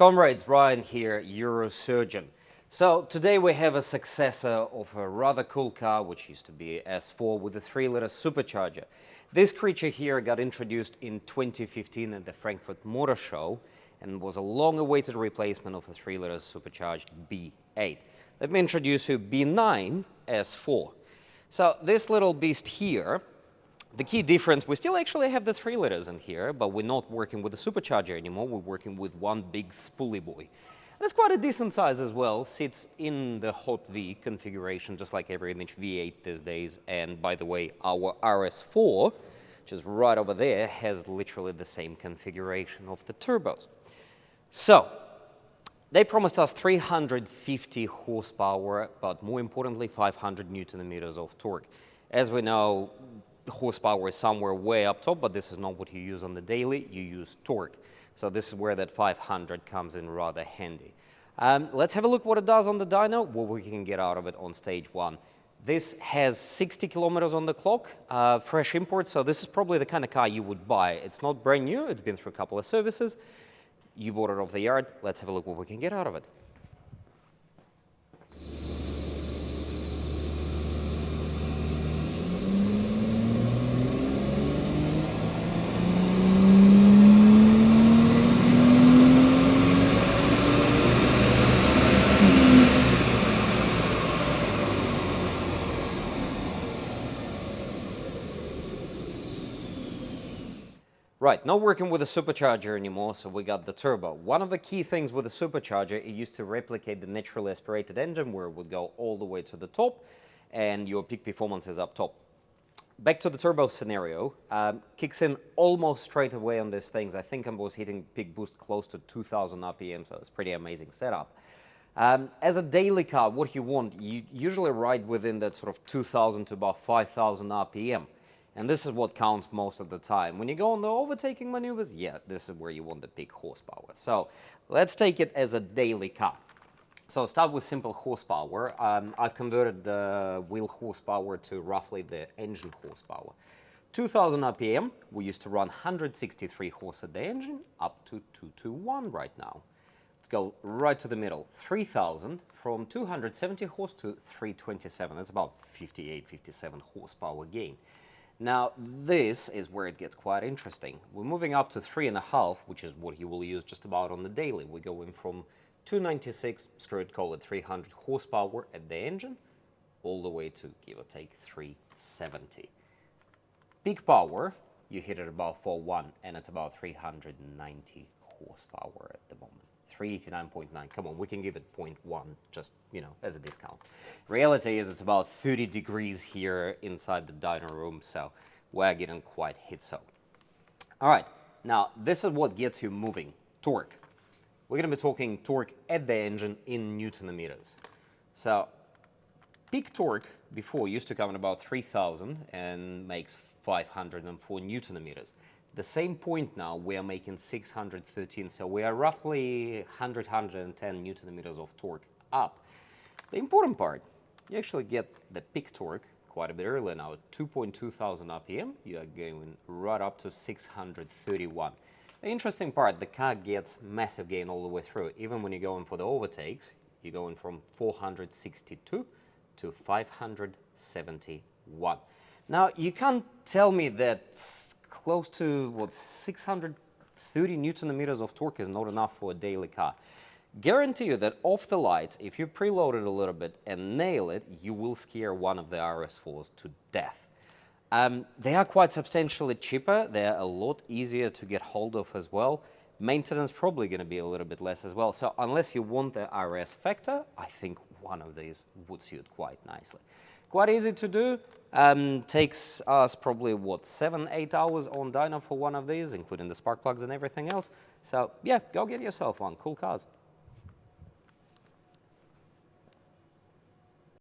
Comrades, Ryan here, Eurosurgeon. So today we have a successor of a rather cool car, which used to be S4 with a 3-liter supercharger. This creature here got introduced in 2015 at the Frankfurt Motor Show and was a long-awaited replacement of a 3-liter supercharged B8. Let me introduce you B9 S4. So this little beast here, the key difference, we still actually have the 3 liters in here, but we're not working with a supercharger anymore. We're working with one big spoolie boy. And it's quite a decent size as well. Sits in the Hot V configuration, just like every V8 these days. And by the way, our RS4, which is right over there, has literally the same configuration of the turbos. So they promised us 350 horsepower, but more importantly, 500 Newton meters of torque. As we know, horsepower is somewhere way up top, but this is not what you use on the daily. You use torque. So this is where that 500 comes in rather handy. Let's have a look what it does on the dyno, what we can get out of it on stage 1. This has 60 kilometers on the clock, fresh import, so this is probably the kind of car you would buy. It's not brand new, it's been through a couple of services. You bought it off the yard. Let's have a look what we can get out of it. Right, not working with a supercharger anymore, so we got the turbo. One of the key things with a supercharger, it used to replicate the naturally aspirated engine where it would go all the way to the top and your peak performance is up top. Back to the turbo scenario, kicks in almost straight away on these things. I think I was hitting peak boost close to 2000 RPM, so it's pretty amazing setup. As a daily car, what you want, you usually ride within that sort of 2000 to about 5000 RPM. And this is what counts most of the time. When you go on the overtaking maneuvers, yeah, this is where you want the peak horsepower. So let's take it as a daily car. So start with simple horsepower. I've converted the wheel horsepower to roughly the engine horsepower. 2000 RPM, we used to run 163 horse at the engine, up to 221 right now. Let's go right to the middle. 3000 from 270 horse to 327. That's about 58, 57 horsepower gain. Now, this is where it gets quite interesting. We're moving up to 3.5, which is what you will use just about on the daily. We're going from 296, straight call it 300 horsepower at the engine, all the way to, give or take, 370. Peak power, you hit it about 4.1, and it's about 390 horsepower at the moment. 389.9. Come on, we can give it 0.1 just, as a discount. Reality is it's about 30 degrees here inside the dyno room, so we're getting quite hit so. All right, now this is what gets you moving, torque. We're going to be talking torque at the engine in Newton meters. So peak torque before used to come in about 3000 and makes 504 Newton meters. The same point now, we are making 613, so we are roughly 110 Newton meters of torque up. The important part, you actually get the peak torque quite a bit earlier now, at 2.2 thousand RPM, you are going right up to 631. The interesting part, the car gets massive gain all the way through. Even when you're going for the overtakes, you're going from 462 to 571. Now, you can't tell me that close to, 630 Newton meters of torque is not enough for a daily car. Guarantee you that off the lights, if you preload it a little bit and nail it, you will scare one of the RS4s to death. They are quite substantially cheaper. They're a lot easier to get hold of as well. Maintenance probably going to be a little bit less as well. So unless you want the RS factor, I think one of these would suit quite nicely. Quite easy to do. Takes us probably, 7-8 hours on dyno for one of these, including the spark plugs and everything else. So yeah, go get yourself one. Cool cars.